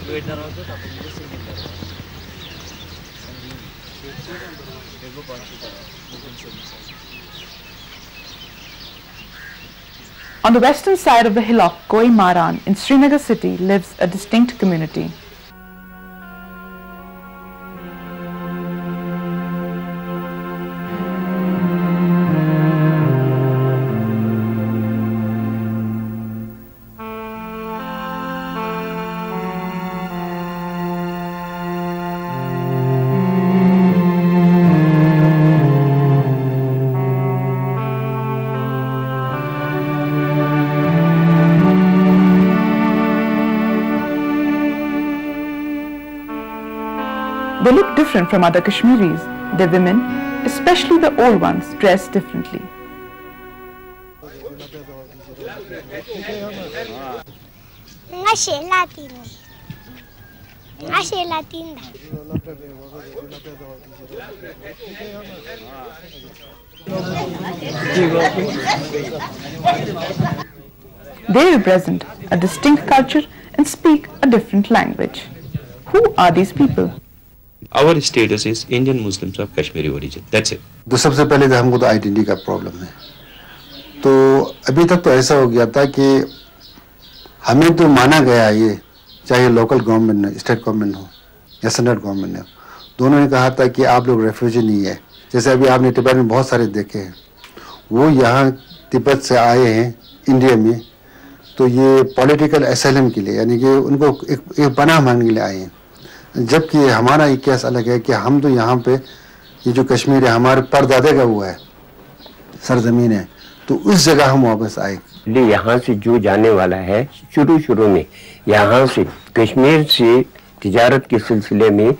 On the western side of the hillock Koi Maran in Srinagar city lives a distinct community. They look different from other Kashmiris. Their women, especially the old ones, dress differently. They represent a distinct culture and speak a different language. Who are these people? Our status is Indian Muslims of Kashmiri origin. That's it. तो सबसे पहले तो हमको तो identity का problem है. तो अभी तक तो ऐसा हो गया था कि हमें तो माना गया ये, चाहे लोकल गवर्नमेंट हो, स्टेट गवर्नमेंट हो या सेंट्रल गवर्नमेंट हो, दोनों ने कहा था कि आप लोग रेफ्यूजी नहीं है. जैसे अभी आपने तिब्बत में बहुत सारे देखे हैं, वो यहाँ तिब्बत से आए हैं इंडिया में, तो ये पॉलिटिकल एसाइलम के लिए, यानी कि उनको एक पनाह मांगने के लिए आए हैं. जबकि हमारा एक केस अलग है कि हम तो यहाँ पे ये जो कश्मीर है हमारे परदादे का हुआ है, सरजमीन है, तो उस जगह हम वापस आए. यहाँ से जो जाने वाला है, शुरू में यहाँ से कश्मीर से तिजारत के सिलसिले में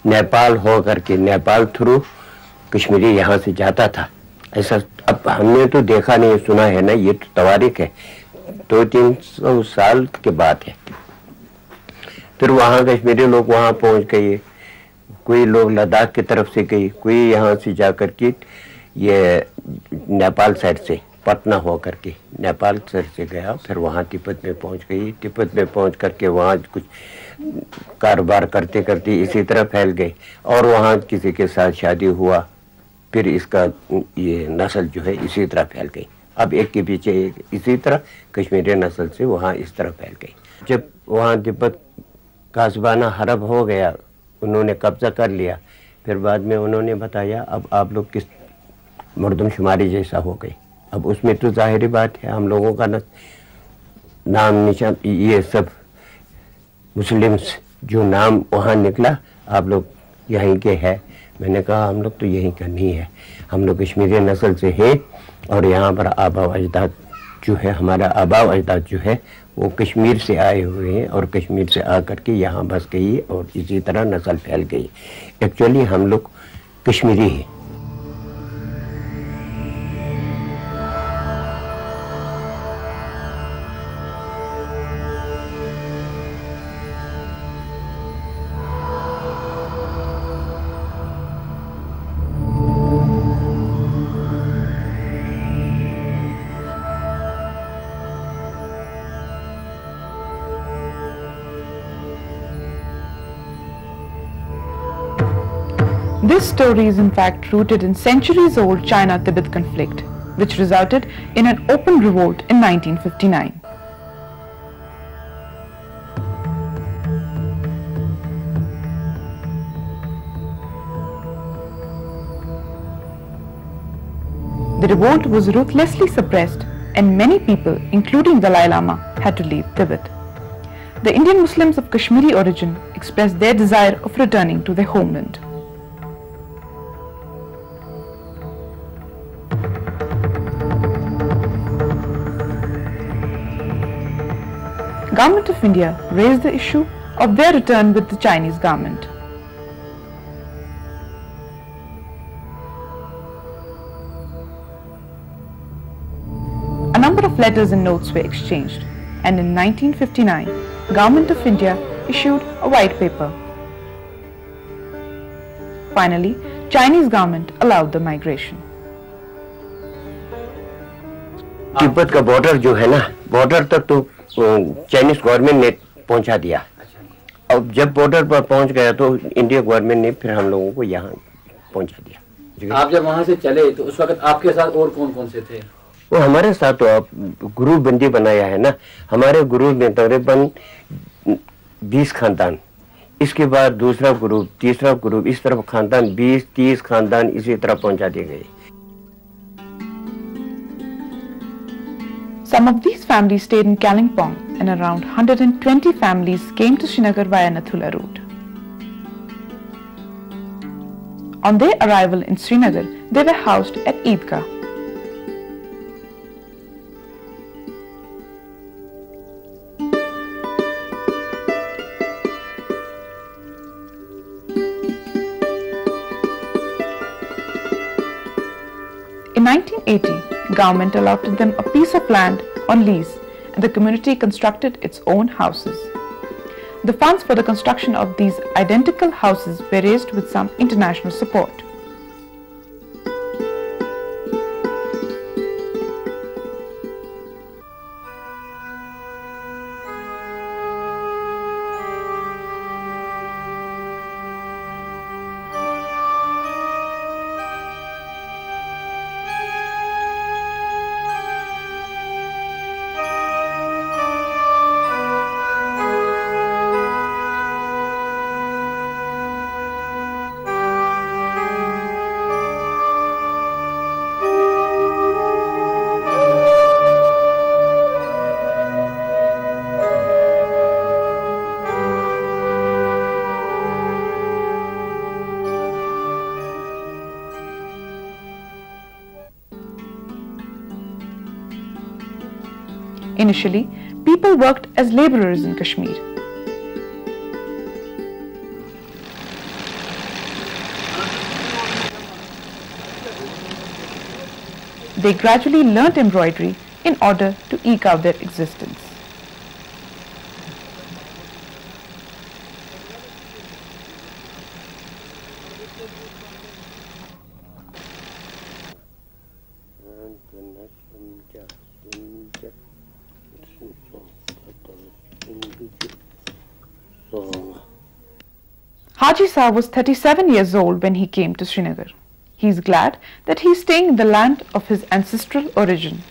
नेपाल हो करके, नेपाल थ्रू कश्मीरी यहाँ से जाता था. ऐसा अब हमने तो देखा नहीं, सुना है ना, ये तो तवारीख है, 200-300 साल के बाद है. फिर वहाँ कश्मीरी लोग वहाँ पहुँच गए, कोई लोग लद्दाख की तरफ से गए, कोई यहाँ से जा कर के ये नेपाल साइड से पटना हो करके नेपाल साइड से गया, फिर वहाँ तिब्बत में पहुँच गई. तिब्बत में पहुँच करके वहाँ कुछ कारोबार करते करते इसी तरह फैल गए और वहाँ किसी के साथ शादी हुआ, फिर इसका ये नस्ल जो है इसी तरह फैल गई. अब एक के पीछे एक इसी तरह कश्मीरी नस्ल से वहाँ इस तरह फैल गई. जब वहाँ तिब्बत कासबाना हरब हो गया, उन्होंने कब्जा कर लिया, फिर बाद में उन्होंने बताया अब आप लोग किस मर्दमशुमारी जैसा हो गए. अब उसमें तो जाहिर बात है हम लोगों का नाम निशान ये सब मुस्लिम्स जो नाम वहाँ निकला, आप लोग यहीं के हैं. मैंने कहा हम लोग तो यहीं का नहीं है, हम लोग कश्मीरी नस्ल से हैं और यहाँ पर आबा अजदाद जो है, हमारा आबा अजदाद जो है वो कश्मीर से आए हुए हैं और कश्मीर से आकर के यहाँ बस गई और इसी तरह नस्ल फैल गई. एक्चुअली हम लोग कश्मीरी हैं. This story is in fact rooted in centuries-old China-Tibet conflict, which resulted in an open revolt in 1959. The revolt was ruthlessly suppressed and many people, including Dalai Lama, had to leave Tibet. The Indian Muslims of Kashmiri origin expressed their desire of returning to their homeland. Government of India raised the issue of their return with the Chinese government. A number of letters and notes were exchanged, and in 1959, Government of India issued a white paper. Finally, Chinese government allowed the migration. Tibet का border जो है ना, border तक तो Chinese government ने पहुंचा दिया अब जब बॉर्डर पर पहुंच गया तो इंडिया गवर्नमेंट ने फिर हम लोगों को यहाँ पहुंचा दिया। आप जब वहां से चले तो उस वक्त आपके साथ और कौन कौन से थे? वो हमारे साथ तो आप ग्रुप बंदी बनाया है ना, हमारे ग्रुप में तकरीबन 20 खानदान, इसके बाद दूसरा ग्रुप, तीसरा ग्रुप, इस तरफ खानदान 20-30 खानदान इसी तरह पहुंचा दिए गए। Some of these families stayed in Kalimpong and around 120 families came to Srinagar via Nathula route. On their arrival in Srinagar, they were housed at Eidgah. In 1980, government allotted them a piece of land on lease and the community constructed its own houses. The funds for the construction of these identical houses were raised with some international support. Initially, people worked as labourers in Kashmir. They gradually learnt embroidery in order to eke out their existence. Haji Saab was 37 years old when he came to Srinagar. He is glad that he is staying in the land of his ancestral origin.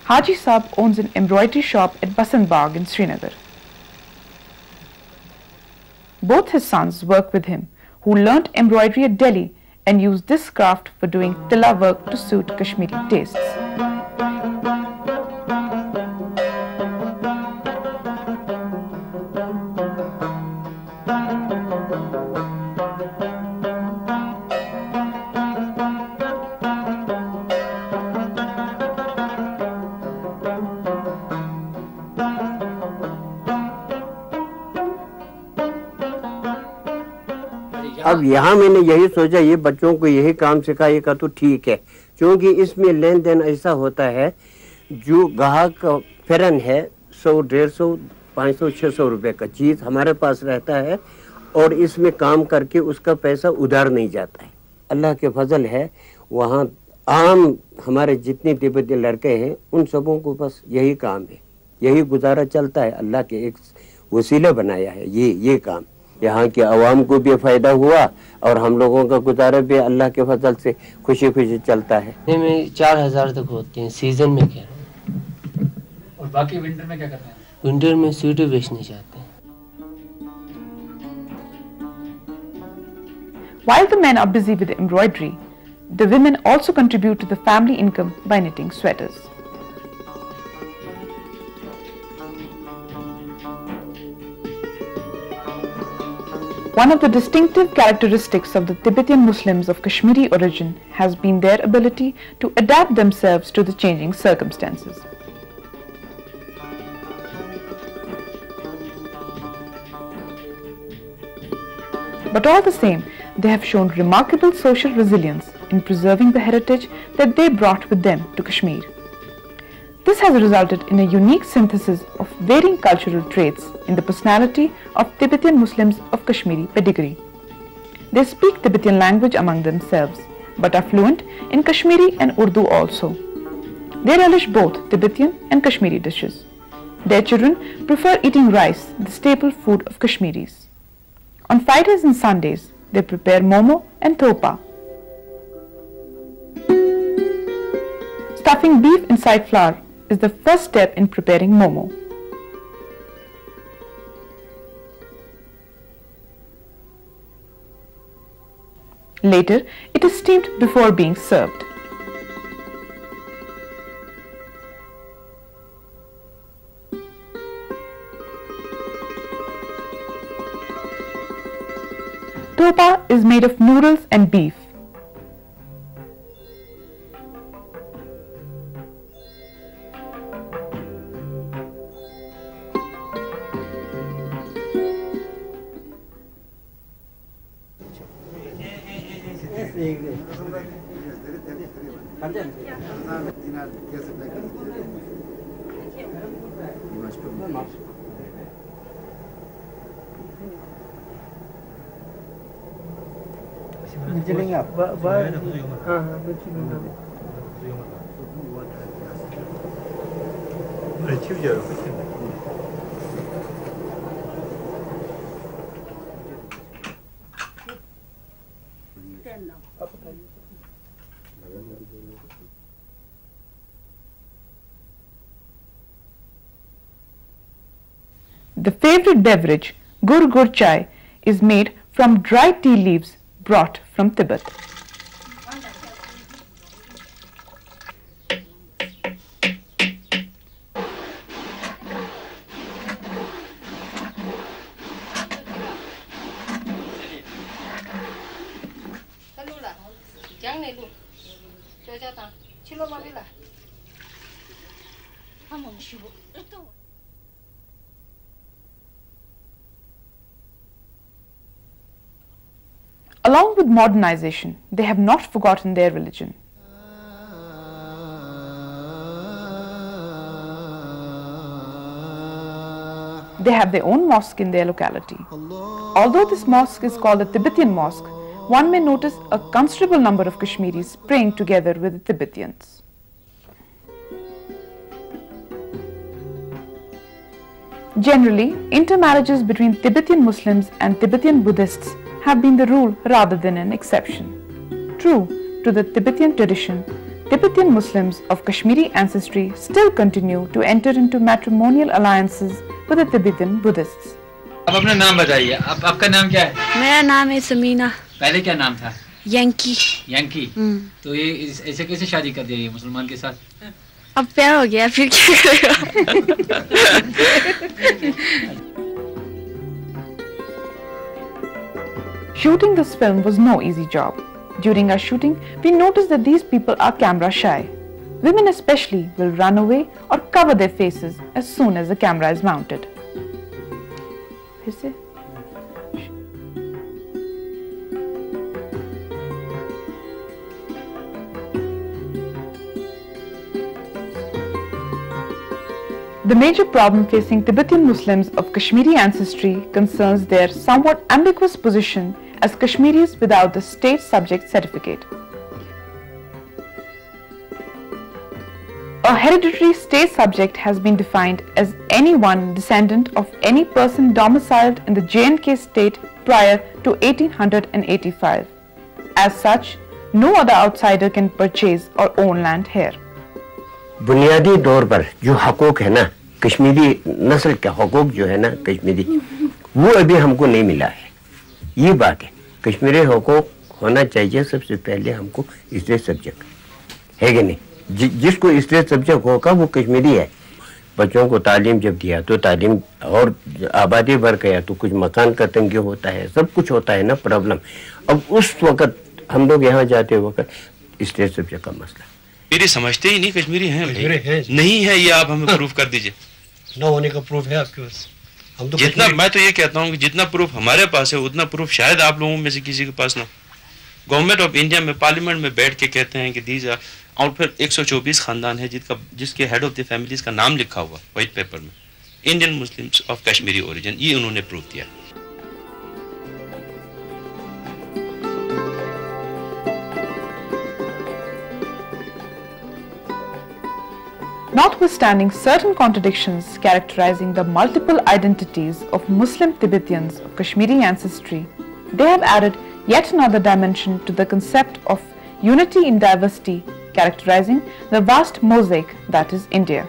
Haji Saab owns an embroidery shop at Basant Bagh in Srinagar. Both his sons work with him, who learnt embroidery at Delhi and use this craft for doing tilla work to suit Kashmiri tastes. अब यहाँ मैंने यही सोचा, ये बच्चों को यही काम सिखाएगा तो ठीक है, क्योंकि इसमें लेन देन ऐसा होता है, जो ग्राहक फेरन है 100, 150, 500, 600 रुपए का चीज़ हमारे पास रहता है और इसमें काम करके उसका पैसा उधार नहीं जाता है। अल्लाह के फजल है, वहाँ आम हमारे जितने तिब्बती लड़के हैं उन सबों को बस यही काम है, यही गुजारा चलता है। अल्लाह के एक वसीला बनाया है ये काम। यहाँ के अवाम को भी फायदा हुआ और हम लोगों का गुजारा भी अल्लाह के फजल से खुशी खुशी चलता है। में 4000 तक होते हैं सीजन में, कह रहा हूँ। और बाकी विंटर में क्या करते हैं? विंटर में स्वेटर बेचने जाते हैं। While the men are busy with embroidery, the women also contribute to the family income by knitting sweaters. One of the distinctive characteristics of the Tibetan Muslims of Kashmiri origin has been their ability to adapt themselves to the changing circumstances. But all the same, they have shown remarkable social resilience in preserving the heritage that they brought with them to Kashmir. This has resulted in a unique synthesis of varying cultural traits in the personality of Tibetan Muslims of Kashmiri pedigree. They speak Tibetan language among themselves, but are fluent in Kashmiri and Urdu also. They relish both Tibetan and Kashmiri dishes. Their children prefer eating rice, the staple food of Kashmiris. On Fridays and Sundays, they prepare momo and thopa. Stuffing beef inside flour is the first step in preparing momo. Later, it is steamed before being served. Thopa is made of noodles and beef. The favorite beverage, gur gur chai, is made from dried tea leaves brought from Tibet. Along with modernization, they have not forgotten their religion. They have their own mosque in their locality. Although this mosque is called a Tibetan mosque, one may notice a considerable number of Kashmiris praying together with the Tibetans. Generally, intermarriages between Tibetan Muslims and Tibetan Buddhists have been the rule rather than an exception. True to the Tibetan tradition, Tibetan Muslims of Kashmiri ancestry still continue to enter into matrimonial alliances with the Tibetan Buddhists. अब अपना नाम बताइए, आपका नाम क्या है? मेरा नाम है समीना। पहले क्या नाम था? यंकी। यंकी। तो ये ऐसे कैसे शादी कर दिया ये मुसलमान के साथ? अब प्यार हो गया, फिर क्या करेगा? Shooting this film was no easy job. During our shooting, we noticed that these people are camera shy. Women especially will run away or cover their faces as soon as the camera is mounted. फिर से? The major problem facing Tibetan Muslims of Kashmiri ancestry concerns their somewhat ambiguous position as Kashmiris without the state subject certificate. A hereditary state subject has been defined as anyone descendant of any person domiciled in the J&K state prior to 1885. As such, no other outsider can purchase or own land here. बुनियादी तौर पर जो हकूक है ना, कश्मीरी नस्ल के हकूक जो है ना कश्मीरी, वो अभी हमको नहीं मिला है। ये बात है, कश्मीरी हकूक होना चाहिए सबसे पहले हमको स्टेट सब्जेक्ट, है कि नहीं? जिसको स्टेट सब्जेक्ट होगा वो कश्मीरी है। बच्चों को तालीम जब दिया तो तालीम और आबादी बढ़ गया तो कुछ मकान का तंगी होता है, सब कुछ होता है ना प्रॉब्लम। अब उस वक्त हम लोग यहाँ जाते वक्त स्टेट सब्जेक्ट का मसला मेरी समझते ही नहीं कश्मीरी हैं नहीं है, ये आप हमें प्रूफ कर दीजिए। न होने का प्रूफ है आपके पास? हम तो जितना मैं तो ये कहता हूँ कि जितना प्रूफ हमारे पास है उतना प्रूफ शायद आप लोगों में से किसी के पास ना। गवर्नमेंट ऑफ इंडिया में पार्लियामेंट में बैठ के कहते हैं कि दीज आर, और फिर 124 खानदान है जिसके हेड ऑफ द फैमिलीज का नाम लिखा हुआ व्हाइट पेपर में, Indian Muslims of Kashmiri origin, ये उन्होंने प्रूफ किया। Notwithstanding certain contradictions characterizing the multiple identities of Muslim Tibetans of Kashmiri ancestry, they have added yet another dimension to the concept of unity in diversity characterizing the vast mosaic that is India.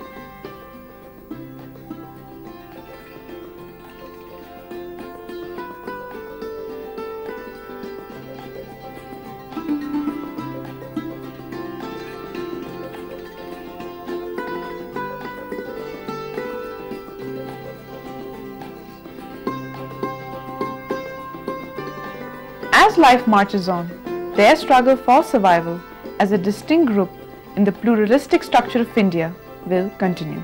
As life marches on, their struggle for survival as a distinct group in the pluralistic structure of India will continue.